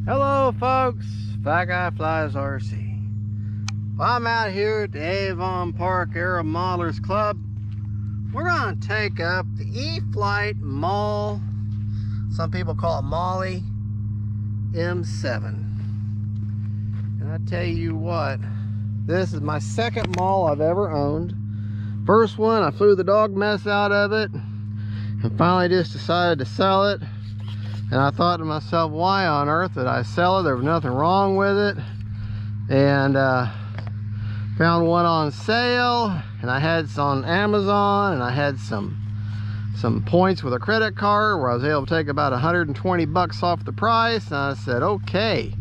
Hello folks, Fat Guy Flies RC. Well, I'm out here at the Avon Park Aero Modelers Club. We're going to take up the E-Flite Maule, some people call it Maule M-7. And I tell you what, this is my second Maule I've ever owned. First one, I flew the dog mess out of it and finally just decided to sell it. And I thought to myself, why on earth did I sell it? There was nothing wrong with it. And found one on sale, and I had some on Amazon, and I had some points with a credit card where I was able to take about 120 bucks off the price. And I said, okay,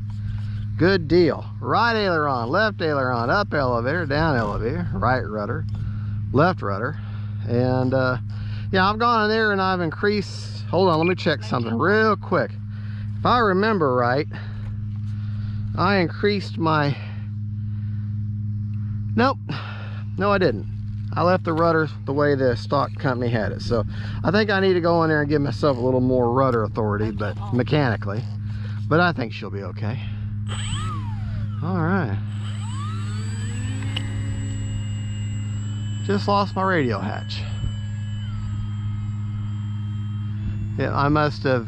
good deal. Right aileron, left aileron, up elevator, down elevator, right rudder, left rudder. And yeah, I've gone in there and I've increased. Hold on, let me check something real quick. If I remember right, I increased my... Nope, no I didn't. I left the rudder the way the stock company had it. So I think I need to go in there and give myself a little more rudder authority, but mechanically. But I think she'll be okay. All right. Just lost my radio hatch. Yeah, I must have,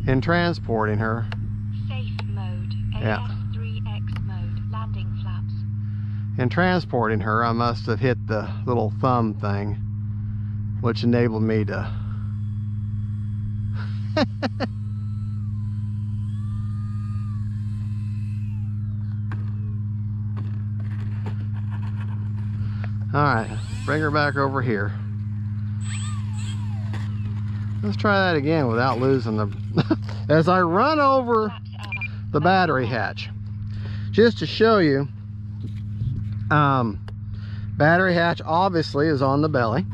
in transporting her. Safe mode, Yeah. AS3X mode, landing flaps. In transporting her, I must have hit the little thumb thing, which enabled me to. All right, bring her back over here. Let's try that again without losing the... As I run over the battery hatch, just to show you, battery hatch obviously is on the belly.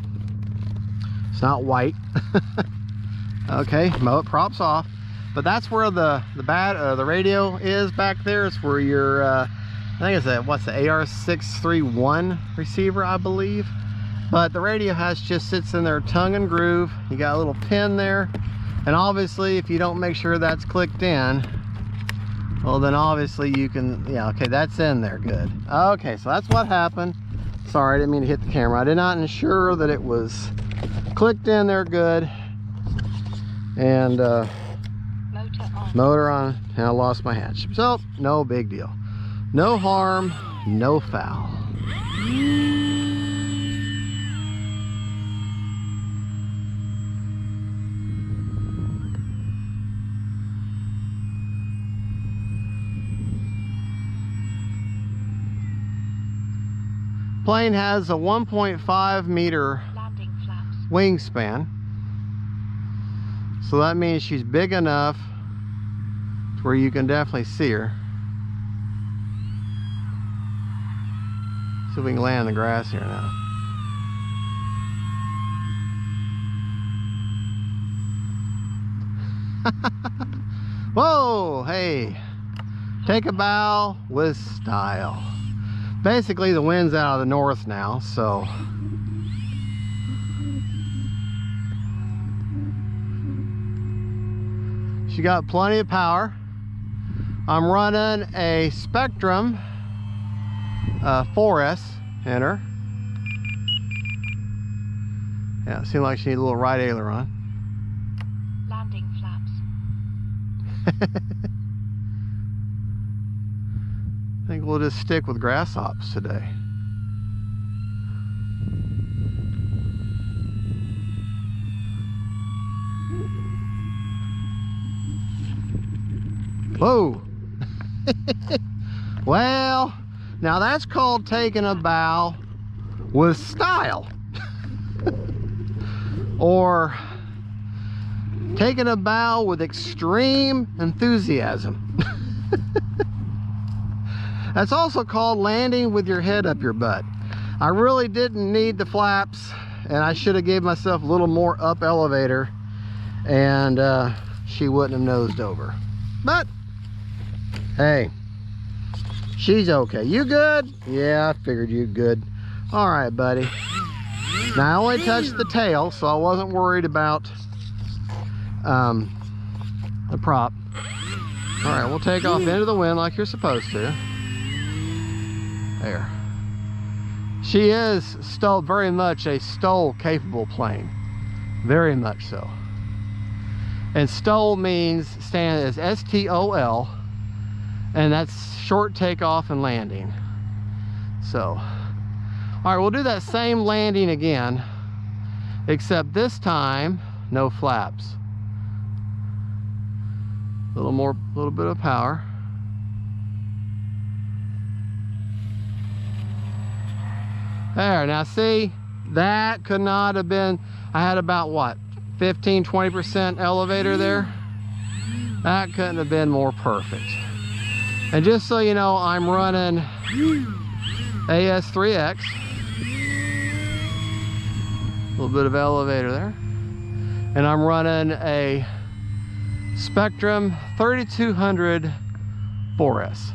It's not white. Okay, it props off, but that's where the radio is back there. It's where your I think it's what's the AR631 receiver, I believe. But the radio hatch just sits in there tongue and groove. You got a little pin there, and obviously if you don't make sure that's clicked in, well then obviously you can, yeah, okay, that's in there, good. Okay, so that's what happened. Sorry, I didn't mean to hit the camera. I did not ensure that it was clicked in there good. And motor on, and I lost my hatch. So no big deal. No harm, no foul. Plane has a 1.5 meter wingspan, so that means she's big enough to where you can definitely see her. See if we can land in the grass here now. Whoa, hey, take a bow with style. Basically the wind's out of the north now, so she got plenty of power. I'm running a Spectrum 4S in her. Yeah, it seemed like she needed a little right aileron. Landing flaps. I think we'll just stick with grasshops today. Whoa! Well, now that's called taking a bow with style. Or taking a bow with extreme enthusiasm. That's also called landing with your head up your butt. I really didn't need the flaps, and I should have gave myself a little more up elevator, and she wouldn't have nosed over. But hey, she's okay. You good? Yeah, I figured you good. All right, buddy. Now I only touched the tail, so I wasn't worried about the prop. All right, we'll take off into the wind like you're supposed to. There. She is still very much a STOL capable plane. Very much so. And STOL stands as S-T-O-L, and that's short takeoff and landing. So, all right, we'll do that same landing again, except this time, no flaps. A little bit of power. There, now see, that could not have been, I had about what, 15-20% elevator there. That couldn't have been more perfect. And just so you know, I'm running AS3X. A little bit of elevator there. And I'm running a Spectrum 3200 4S.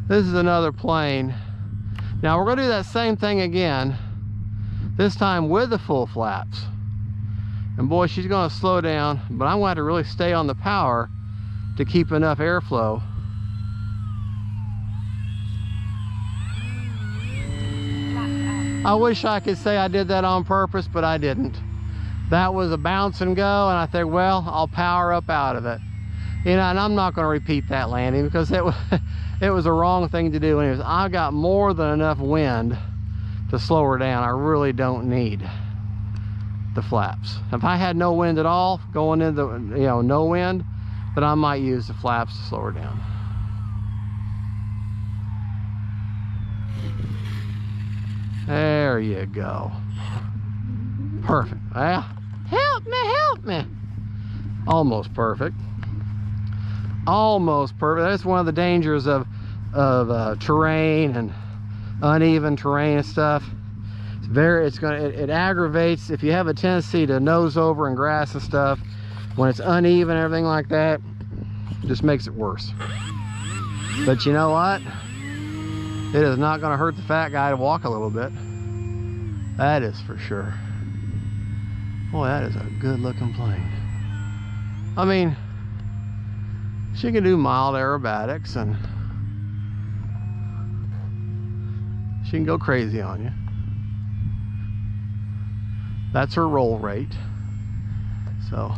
This is another plane. Now we're going to do that same thing again, this time with the full flaps. And boy, she's going to slow down, but I'm going to have to really stay on the power to keep enough airflow. I wish I could say I did that on purpose, but I didn't. That was a bounce and go, and I think, well, I'll power up out of it. You know, and I'm not going to repeat that landing because it was it was a wrong thing to do. Anyways, I got more than enough wind to slow her down. I really don't need the flaps. If I had no wind at all, going into, you know, no wind, then I might use the flaps to slow her down. There you go. Perfect. Well, help me. Almost perfect. Almost perfect. That's one of the dangers of terrain and uneven terrain and stuff. It aggravates if you have a tendency to nose over in grass and stuff. When it's uneven and everything like that, it just makes it worse. But you know what? It is not going to hurt the fat guy to walk a little bit. That is for sure. Boy, that is a good looking plane. I mean, she can do mild aerobatics and she can go crazy on you. That's her roll rate. So,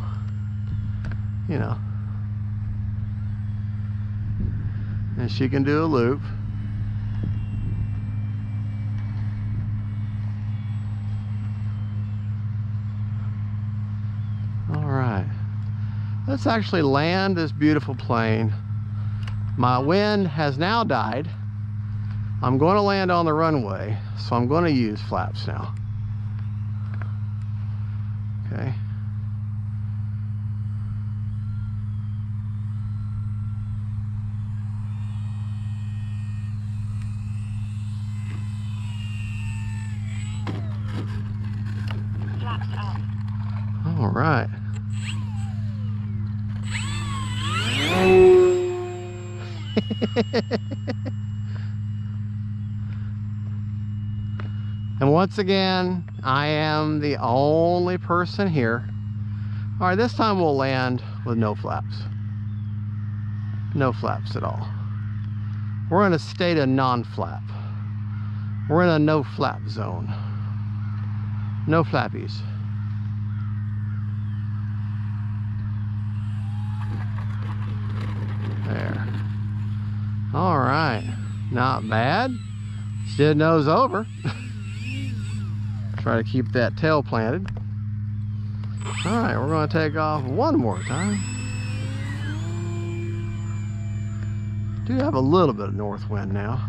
you know. And she can do a loop. All right. Let's actually land this beautiful plane. My wind has now died. I'm going to land on the runway, so I'm going to use flaps now. Okay. Flaps up. All right. And once again, I am the only person here. All right, this time we'll land with no flaps. No flaps at all. We're in a state of non-flap. We're in a no flap zone. No flappies. There. All right, not bad. She did nose over. Try to keep that tail planted. All right, we're going to take off one more time. Do have a little bit of north wind now.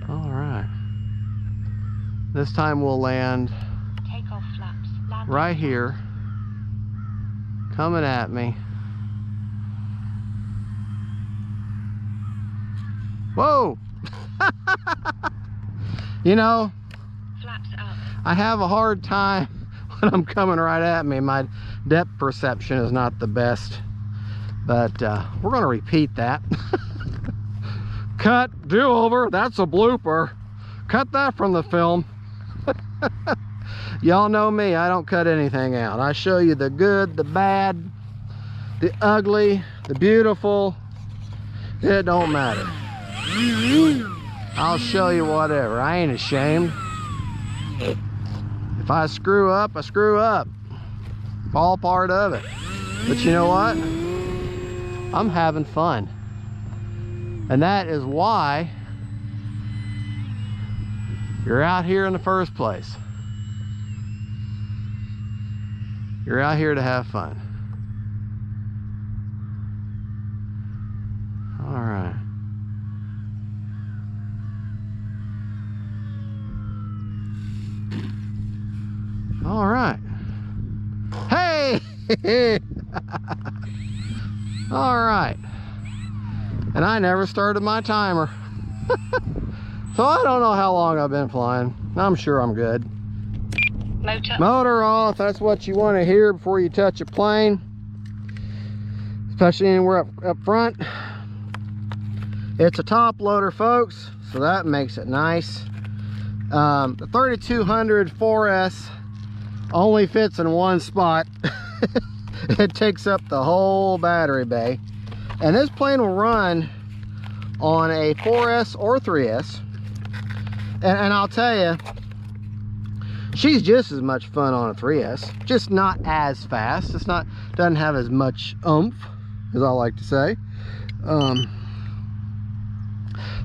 All right. This time we'll land Takeoff flaps. Landing right here, coming at me. Whoa! You know, flaps up. I have a hard time when I'm coming right at me. My depth perception is not the best, but we're going to repeat that. Cut, do over, that's a blooper. Cut that from the film. Y'all know me, I don't cut anything out. I show you the good, the bad, the ugly, the beautiful. It don't matter. I'll show you whatever. I ain't ashamed. If I screw up, I screw up. All part of it. But you know what? I'm having fun. And that is why you're out here in the first place. You're out here to have fun. All right. All right. Hey! All right. And I never started my timer. So I don't know how long I've been flying. I'm sure I'm good. Motor off. That's what you want to hear before you touch a plane. Especially anywhere up front. It's a top loader, folks. So that makes it nice. The 3200 4S only fits in one spot. It takes up the whole battery bay. And this plane will run on a 4S or 3S. And I'll tell you, she's just as much fun on a 3S, just not as fast. It's not, doesn't have as much oomph, as I like to say.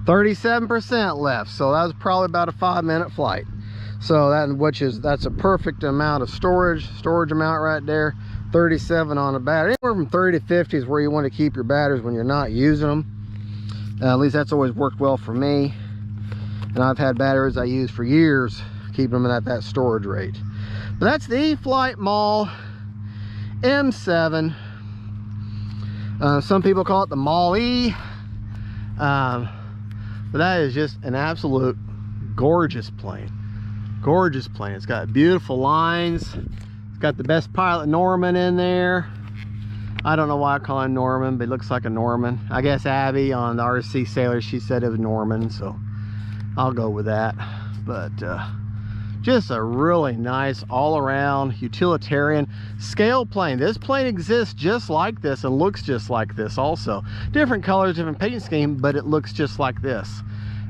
37% left, so that was probably about a 5-minute flight. So that's a perfect amount of storage amount right there. 37 on a battery. Anywhere from 30 to 50 is where you want to keep your batteries when you're not using them. At least that's always worked well for me. And I've had batteries I use for years, keeping them at that storage rate. But that's the E-Flite Maule M-7. Some people call it the Maule E. But that is just an absolute gorgeous plane. Gorgeous plane. It's got beautiful lines. It's got the best pilot Norman in there. I don't know why I call him Norman, but he looks like a Norman. I guess Abby on the RC Sailor, she said it was Norman, so I'll go with that. But just a really nice all-around utilitarian scale plane. This plane exists just like this and looks just like this also. Different colors, different paint scheme, but it looks just like this.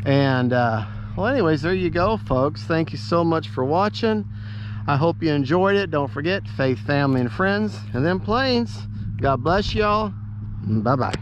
And well, anyways, there you go, folks. Thank you so much for watching. I hope you enjoyed it. Don't forget, faith, family, and friends, and them planes. God bless y'all. Bye-bye.